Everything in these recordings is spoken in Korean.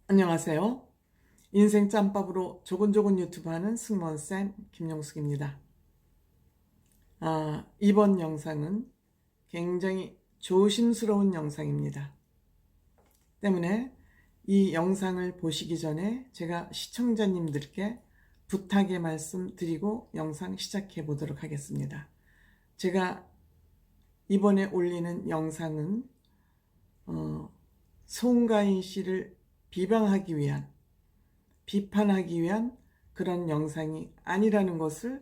안녕하세요. 인생 짬밥으로 조곤조곤 유튜브 하는 승무원쌤 김용숙입니다. 이번 영상은 굉장히 조심스러운 영상입니다. 때문에 이 영상을 보시기 전에 제가 시청자님들께 부탁의 말씀 드리고 영상 시작해 보도록 하겠습니다. 제가 이번에 올리는 영상은 송가인 씨를 비방하기 위한, 비판하기 위한 그런 영상이 아니라는 것을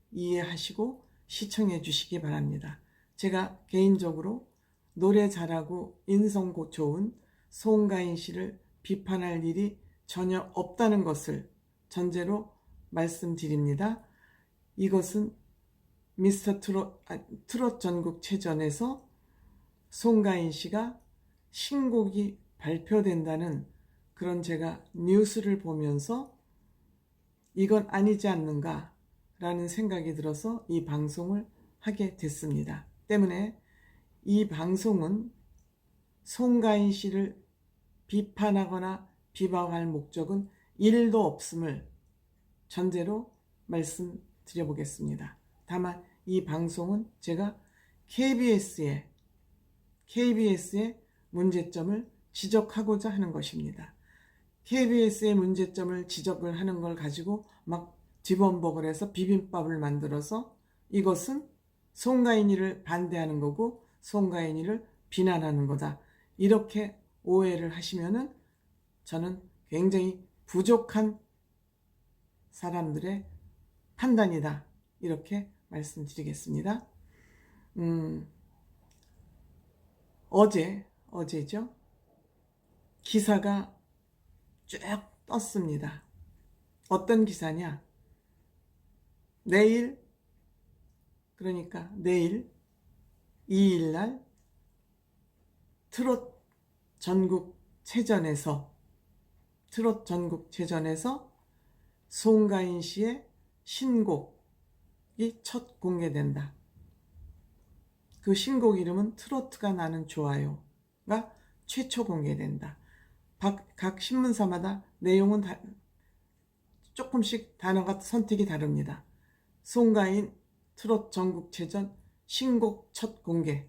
이해하시고 시청해 주시기 바랍니다. 제가 개인적으로 노래 잘하고 인성 좋은 송가인 씨를 비판할 일이 전혀 없다는 것을 전제로 말씀드립니다. 이것은 미스터 트롯 전국체전에서 송가인 씨가 신곡이 발표된다는 그런 제가 뉴스를 보면서 이건 아니지 않는가 라는 생각이 들어서 이 방송을 하게 됐습니다. 때문에 이 방송은 송가인 씨를 비판하거나 비방할 목적은 1도 없음을 전제로 말씀드려 보겠습니다. 다만 이 방송은 제가 KBS의 문제점을 지적하고자 하는 것입니다. KBS의 문제점을 지적을 하는 걸 가지고 막 뒤범벅을 해서 비빔밥을 만들어서 이것은 송가인이를 반대하는 거고 송가인이를 비난하는 거다. 이렇게 오해를 하시면은 저는 굉장히 부족한 사람들의 판단이다. 이렇게 말씀드리겠습니다. 어제죠? 기사가 쭉 떴습니다. 어떤 기사냐? 내일 2일날 트롯 전국체전에서 송가인 씨의 신곡이 첫 공개된다. 그 신곡 이름은 트로트가 나는 좋아요가 최초 공개된다. 각 신문사마다 내용은 조금씩 단어가 선택이 다릅니다. 송가인 트롯 전국체전 신곡 첫 공개,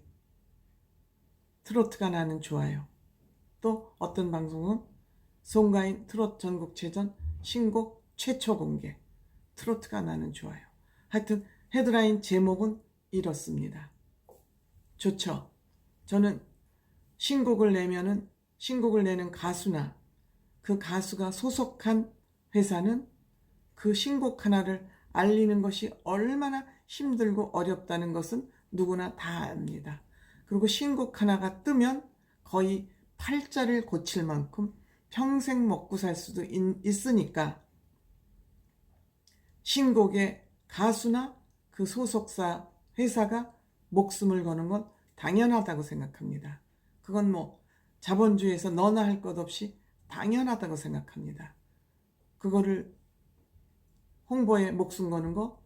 트로트가 나는 좋아요. 또 어떤 방송은 송가인 트롯 전국체전 신곡 최초 공개, 트로트가 나는 좋아요. 하여튼 헤드라인 제목은 이렇습니다. 좋죠. 저는 신곡을 내는 가수나 그 가수가 소속한 회사는 그 신곡 하나를 알리는 것이 얼마나 힘들고 어렵다는 것은 누구나 다 압니다. 그리고 신곡 하나가 뜨면 거의 팔자를 고칠 만큼 평생 먹고 살 수도 있으니까 신곡에 가수나 그 소속사 회사가 목숨을 거는 건 당연하다고 생각합니다. 그건 자본주의에서 너나 할 것 없이 당연하다고 생각합니다. 그거를 홍보에 목숨 거는 거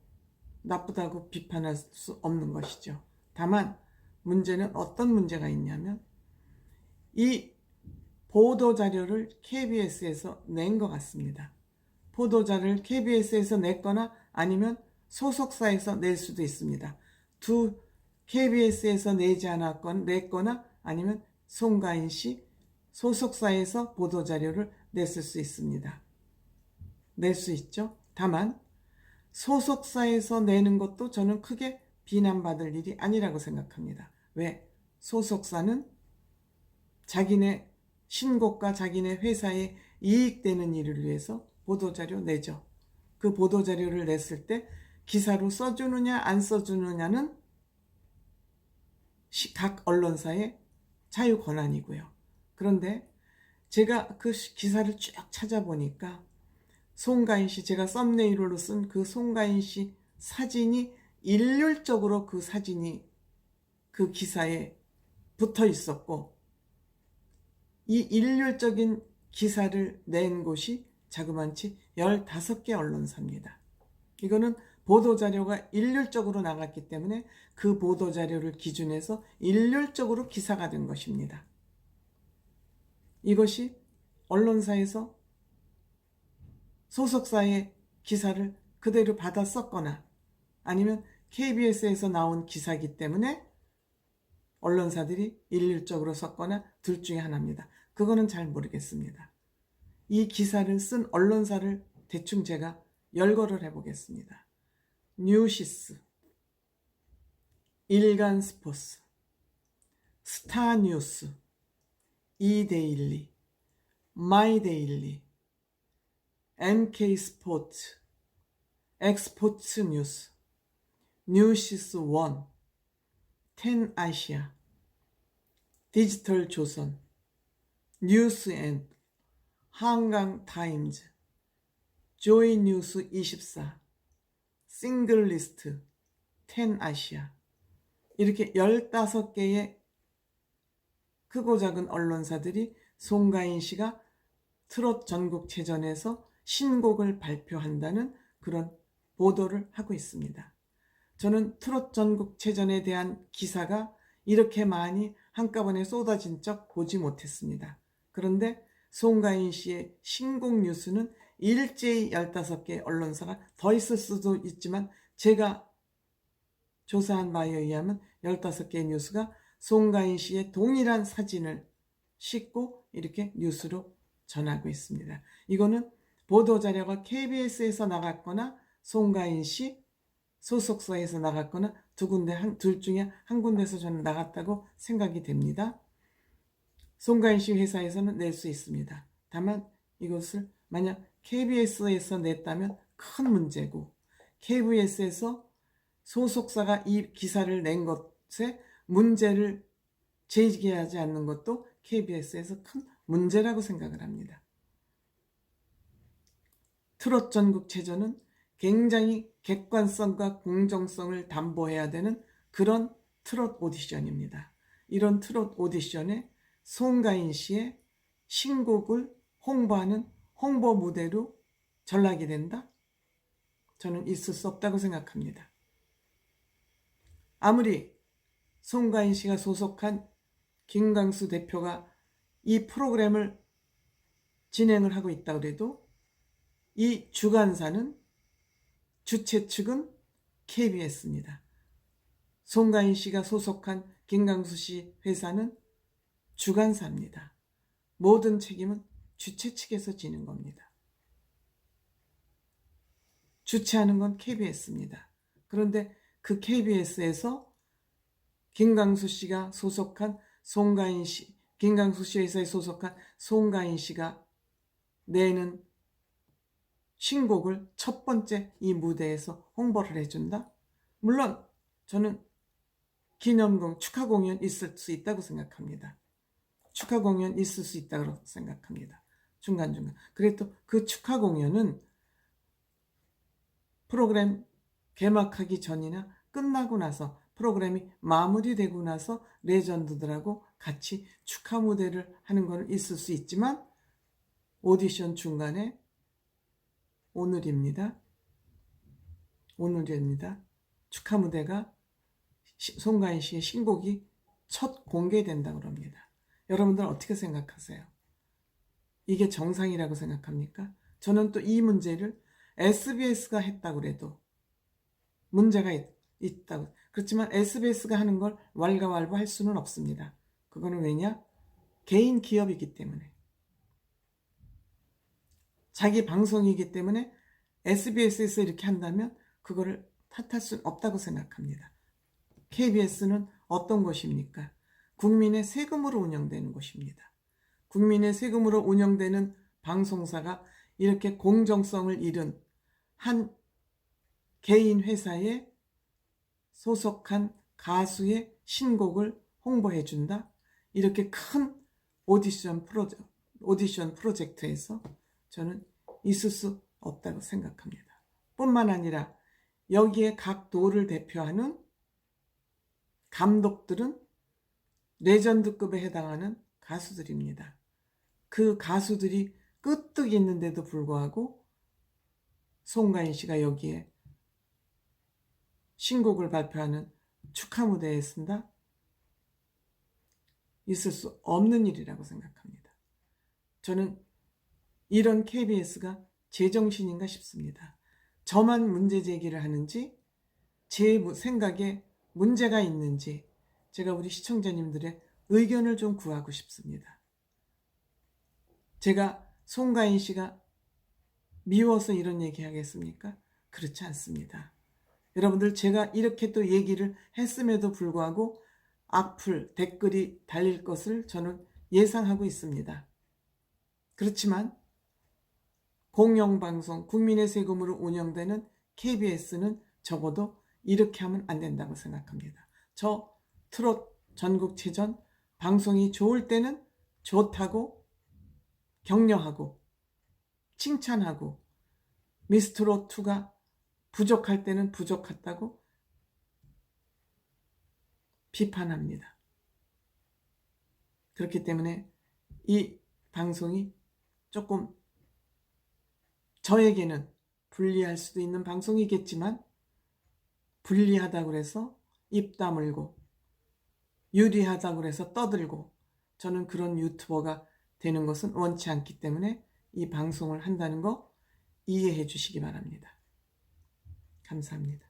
나쁘다고 비판할 수 없는 것이죠. 다만 문제는 어떤 문제가 있냐면 이 보도자료를 KBS에서 낸 것 같습니다. 보도자료를 KBS에서 냈거나 아니면 소속사에서 낼 수도 있습니다. KBS에서 냈거나 아니면 송가인 씨 소속사에서 보도자료를 냈을 수 있습니다. 낼 수 있죠. 다만 소속사에서 내는 것도 저는 크게 비난받을 일이 아니라고 생각합니다. 왜? 소속사는 자기네 신곡과 자기네 회사에 이익되는 일을 위해서 보도자료 내죠. 그 보도자료를 냈을 때 기사로 써주느냐 안 써주느냐는 각 언론사의 자유 권한이고요. 그런데 제가 그 기사를 쭉 찾아보니까 송가인 씨, 제가 썸네일로 쓴 그 송가인 씨 사진이 일률적으로 그 사진이 그 기사에 붙어 있었고, 이 일률적인 기사를 낸 곳이 자그만치 15개 언론사입니다. 이거는 보도자료가 일률적으로 나갔기 때문에 그 보도자료를 기준해서 일률적으로 기사가 된 것입니다. 이것이 언론사에서 소속사의 기사를 그대로 받아 썼거나 아니면 KBS에서 나온 기사이기 때문에 언론사들이 일률적으로 썼거나 둘 중에 하나입니다. 그거는 잘 모르겠습니다. 이 기사를 쓴 언론사를 대충 제가 열거를 해보겠습니다. 뉴시스, 일간스포츠, 스타뉴스, 이데일리, 마이데일리, NK스포츠, 엑스포츠뉴스, 뉴시스1, 텐아시아, 디지털조선, 뉴스앤, 한강타임즈, 조이뉴스24, 싱글리스트, 텐아시아 이렇게 15개의 크고 작은 언론사들이 송가인 씨가 트롯 전국체전에서 신곡을 발표한다는 그런 보도를 하고 있습니다. 저는 트롯 전국체전에 대한 기사가 이렇게 많이 한꺼번에 쏟아진 적 보지 못했습니다. 그런데 송가인 씨의 신곡 뉴스는 일제히 15개 언론사가 더 있을 수도 있지만 제가 조사한 바에 의하면 15개의 뉴스가 송가인 씨의 동일한 사진을 싣고 이렇게 뉴스로 전하고 있습니다. 이거는 보도자료가 KBS에서 나갔거나 송가인 씨 소속사에서 나갔거나 둘 중에 한 군데서 저는 나갔다고 생각이 됩니다. 송가인 씨 회사에서는 낼 수 있습니다. 다만 이것을 만약 KBS에서 냈다면 큰 문제고 KBS에서 소속사가 이 기사를 낸 것에 문제를 제기하지 않는 것도 KBS에서 큰 문제라고 생각을 합니다. 트롯 전국체전은 굉장히 객관성과 공정성을 담보해야 되는 그런 트롯 오디션입니다. 이런 트롯 오디션에 송가인 씨의 신곡을 홍보하는 홍보 무대로 전락이 된다? 저는 있을 수 없다고 생각합니다. 아무리 송가인 씨가 소속한 김광수 대표가 이 프로그램을 진행을 하고 있다 그래도 이 주관사는 주최 측은 KBS입니다. 송가인 씨가 소속한 김광수 씨 회사는 주관사입니다. 모든 책임은 주최 측에서 지는 겁니다. 주최하는 건 KBS입니다. 그런데 그 KBS에서 김광수 씨가 소속한 송가인 씨, 김광수 씨 회사에 소속한 송가인 씨가 내는 신곡을 첫 번째 이 무대에서 홍보를 해준다? 물론 저는 기념공, 축하 공연 있을 수 있다고 생각합니다. 축하 공연 있을 수 있다고 생각합니다. 중간중간. 그래도 그 축하 공연은 프로그램 개막하기 전이나 끝나고 나서 프로그램이 마무리되고 나서 레전드들하고 같이 축하 무대를 하는 건 있을 수 있지만 오디션 중간에 오늘입니다. 축하 무대가 송가인 씨의 신곡이 첫 공개된다고 합니다. 여러분들 어떻게 생각하세요? 이게 정상이라고 생각합니까? 저는 또 이 문제를 SBS가 했다고 해도 문제가 있다고. 그렇지만 SBS가 하는 걸 왈가왈부할 수는 없습니다. 그거는 왜냐? 개인 기업이기 때문에. 자기 방송이기 때문에 SBS에서 이렇게 한다면 그거를 탓할 수는 없다고 생각합니다. KBS는 어떤 곳입니까? 국민의 세금으로 운영되는 곳입니다. 국민의 세금으로 운영되는 방송사가 이렇게 공정성을 잃은 한 개인 회사에 소속한 가수의 신곡을 홍보해준다? 이렇게 큰 오디션 프로젝트에서 저는 있을 수 없다고 생각합니다. 뿐만 아니라 여기에 각 도를 대표하는 감독들은 레전드급에 해당하는 가수들입니다. 그 가수들이 끄떡 있는데도 불구하고 송가인 씨가 여기에 신곡을 발표하는 축하 무대에 쓴다? 있을 수 없는 일이라고 생각합니다. 저는 이런 KBS가 제정신인가 싶습니다. 저만 문제 제기를 하는지 제 생각에 문제가 있는지 제가 우리 시청자님들의 의견을 좀 구하고 싶습니다. 제가 송가인 씨가 미워서 이런 얘기 하겠습니까? 그렇지 않습니다. 여러분들, 제가 이렇게 또 얘기를 했음에도 불구하고 악플, 댓글이 달릴 것을 저는 예상하고 있습니다. 그렇지만 공영방송, 국민의 세금으로 운영되는 KBS는 적어도 이렇게 하면 안 된다고 생각합니다. 저 트롯 전국체전 방송이 좋을 때는 좋다고 격려하고 칭찬하고, 미스트롯2가 부족할 때는 부족하다고 비판합니다. 그렇기 때문에 이 방송이 조금 저에게는 불리할 수도 있는 방송이겠지만, 불리하다고 해서 입 다물고 유리하다고 해서 떠들고, 저는 그런 유튜버가 되는 것은 원치 않기 때문에 이 방송을 한다는 거 이해해 주시기 바랍니다. 감사합니다.